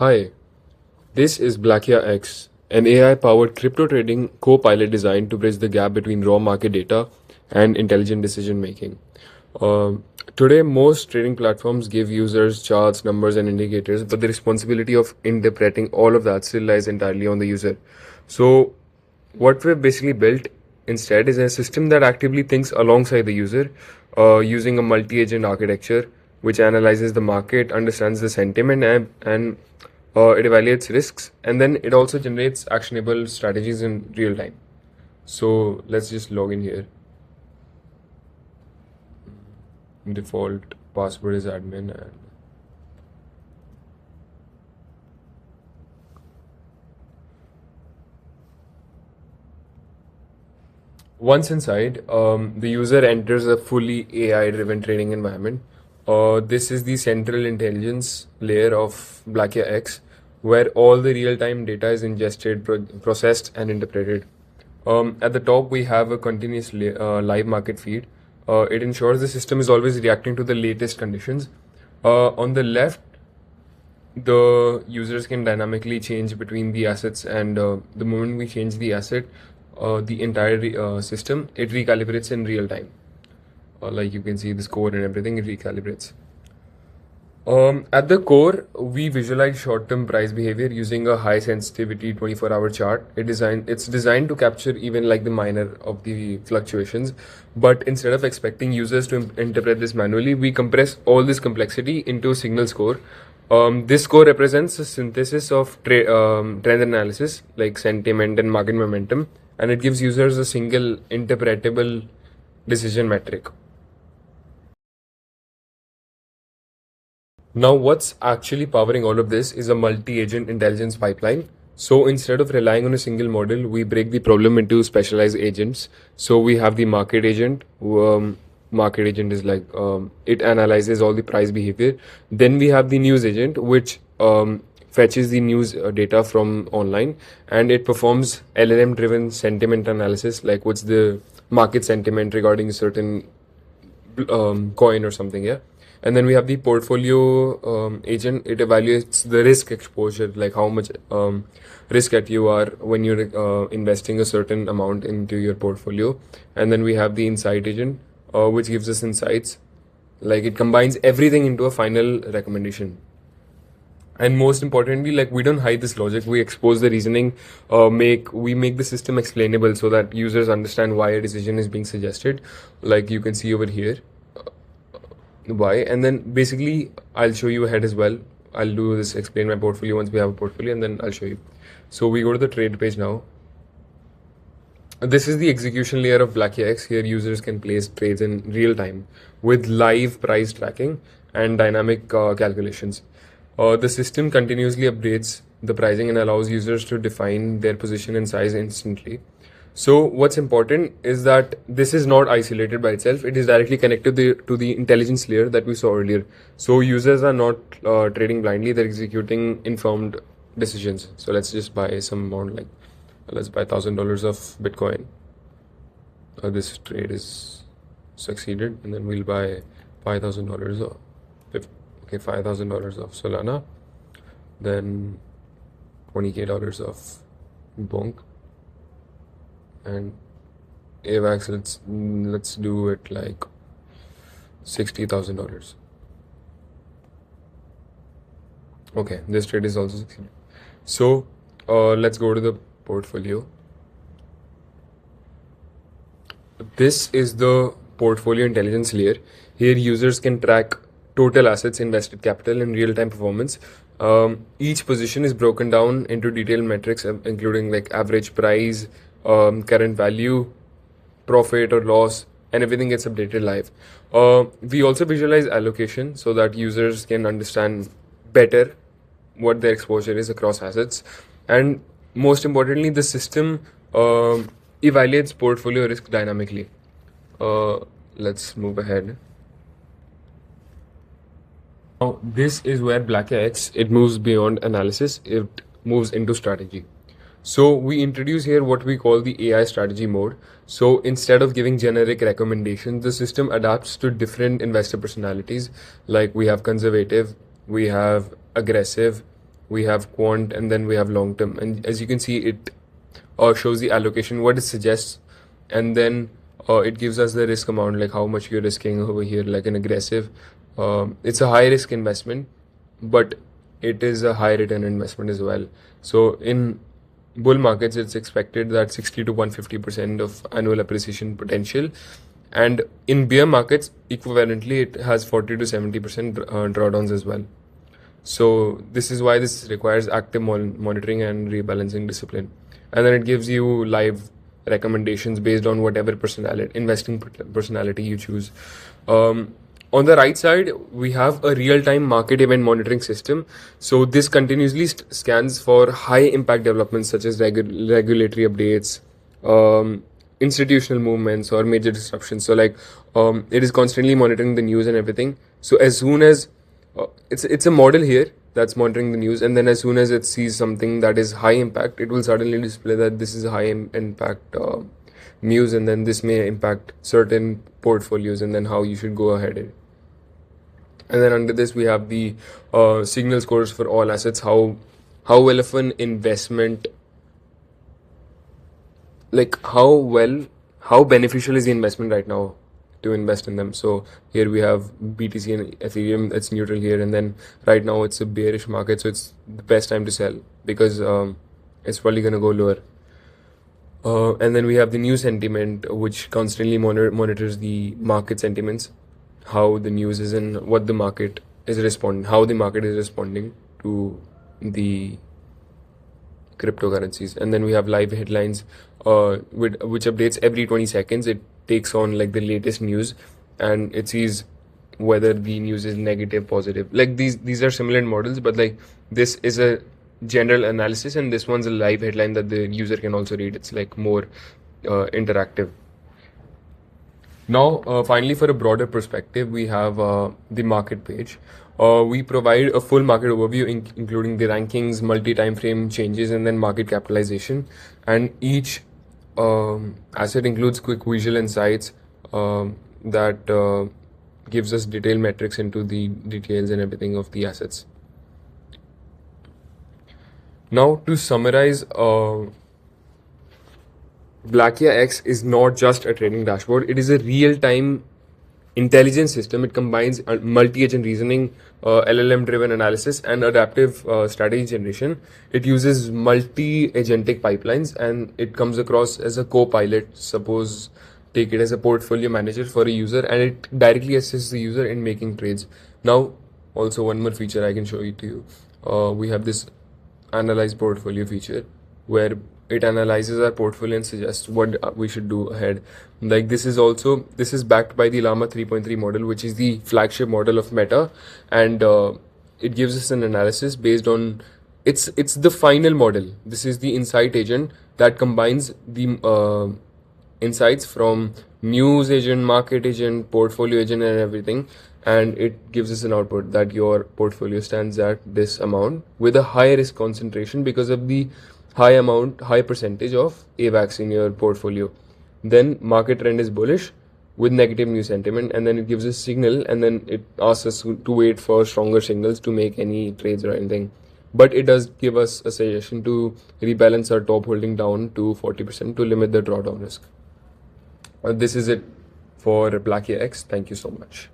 Hi, this is BlackiaX, an AI-powered crypto trading co-pilot designed to bridge the gap between raw market data and intelligent decision making. Today, most trading platforms give users charts, numbers, and indicators, but the responsibility of interpreting all of that still lies entirely on the user. So, what we've basically built instead is a system that actively thinks alongside the user, using a multi-agent architecture which analyzes the market, understands the sentiment, and it evaluates risks, and then it also generates actionable strategies in real time. So let's just log in here. Default password is admin, and once inside, the user enters a fully AI-driven trading environment. This is the central intelligence layer of BlackiaX, where all the real-time data is ingested, processed, and interpreted. At the top, we have a continuous live market feed. It ensures the system is always reacting to the latest conditions. On the left, the users can dynamically change between the assets, and the moment we change the asset, the entire system, it recalibrates in real time. Like you can see the score and everything, it recalibrates. At the core, we visualize short-term price behavior using a high sensitivity 24-hour chart. It's designed to capture even like the minor of the fluctuations. But instead of expecting users to interpret this manually, we compress all this complexity into a single score. This score represents a synthesis of trend analysis, like sentiment and market momentum, and it gives users a single interpretable decision metric. Now, what's actually powering all of this is a multi-agent intelligence pipeline. So instead of relying on a single model, we break the problem into specialized agents. So we have the market agent. Market agent is like it analyzes all the price behavior. Then we have the news agent, which fetches the news data from online, and it performs LLM-driven sentiment analysis, like what's the market sentiment regarding a certain coin or something. Yeah. And then we have the portfolio agent. It evaluates the risk exposure, like how much risk at you are when you're investing a certain amount into your portfolio. And then we have the insight agent, which gives us insights, like it combines everything into a final recommendation. And most importantly, like we don't hide this logic, we expose the reasoning, we make the system explainable so that users understand why a decision is being suggested, like you can see over here why. And then basically I'll show you ahead as well. I'll do this, explain my portfolio once we have a portfolio, and then I'll show you. So we go to the trade page now. This is the execution layer of BlackiaX. Here users can place trades in real time with live price tracking and dynamic calculations. The system continuously updates the pricing and allows users to define their position and size instantly. So what's important is that this is not isolated by itself. It is directly connected to the intelligence layer that we saw earlier. So users are not trading blindly, they're executing informed decisions. So let's just buy some amount, like let's buy $1,000 of Bitcoin. This trade is succeeded, and then we'll buy $5,000 of $5,000 of Solana, then $20K of Bonk, and AVAX. Let's do it like $60,000. Okay, this trade is also succeeded. So let's go to the portfolio. This is the portfolio intelligence layer. Here users can track total assets, invested capital, and real-time performance. Each position is broken down into detailed metrics, including like average price, current value, profit or loss, and everything gets updated live. We also visualize allocation so that users can understand better what their exposure is across assets. And most importantly, the system evaluates portfolio risk dynamically. Let's move ahead. Now, this is where BlackiaX, it moves beyond analysis, it moves into strategy. So we introduce here what we call the AI strategy mode. So instead of giving generic recommendations, the system adapts to different investor personalities. Like we have conservative, we have aggressive, we have quant, and then we have long term. And as you can see, it shows the allocation, what it suggests, and then it gives us the risk amount, like how much you're risking over here, like an aggressive. It's a high risk investment, but it is a high return investment as well. So in bull markets, it's expected that 60 to 150% of annual appreciation potential. And in bear markets, equivalently, it has 40 to 70% drawdowns as well. So this is why this requires active monitoring and rebalancing discipline. And then it gives you live recommendations based on whatever investing personality you choose. On the right side, we have a real-time market event monitoring system. So this continuously scans for high-impact developments such as regulatory updates, institutional movements, or major disruptions. So like it is constantly monitoring the news and everything. So as soon as it's a model here that's monitoring the news, and then as soon as it sees something that is high impact, it will suddenly display that this is a high impact news, and then this may impact certain portfolios, and then how you should go ahead. And then under this we have the signal scores for all assets, how well of an investment, like how beneficial is the investment right now to invest in them. So here we have BTC and Ethereum, that's neutral here, and then right now it's a bearish market, so it's the best time to sell because it's probably going to go lower. And then we have the news sentiment, which constantly monitors the market sentiments, how the news is and what the market is responding, how the market is responding to the cryptocurrencies. And then we have live headlines, which updates every 20 seconds. It takes on like the latest news, and it sees whether the news is negative, positive. Like these are similar models, but like this is a general analysis, and this one's a live headline that the user can also read. It's like more interactive. Now, finally, for a broader perspective, we have the market page. We provide a full market overview, including the rankings, multi-time frame changes, and then market capitalization. And each asset includes quick visual insights that gives us detailed metrics into the details and everything of the assets. Now, to summarize, BlackiaX is not just a trading dashboard. It is a real-time intelligence system. It combines multi-agent reasoning, LLM-driven analysis, and adaptive strategy generation. It uses multi-agentic pipelines, and it comes across as a co-pilot. Suppose take it as a portfolio manager for a user, and it directly assists the user in making trades. Now, also one more feature I can show it to you. We have this analyze portfolio feature where it analyzes our portfolio and suggests what we should do ahead. Like this is backed by the Llama 3.3 model, which is the flagship model of Meta, and it gives us an analysis based on it's the final model. This is the insight agent that combines the insights from news agent, market agent, portfolio agent, and everything, and it gives us an output that your portfolio stands at this amount with a high risk concentration because of the high percentage of AVAX in your portfolio. Then market trend is bullish with negative news sentiment, and then it gives us signal, and then it asks us to wait for stronger signals to make any trades or anything. But it does give us a suggestion to rebalance our top holding down to 40% to limit the drawdown risk. This is it for BlackiaX. Thank you so much.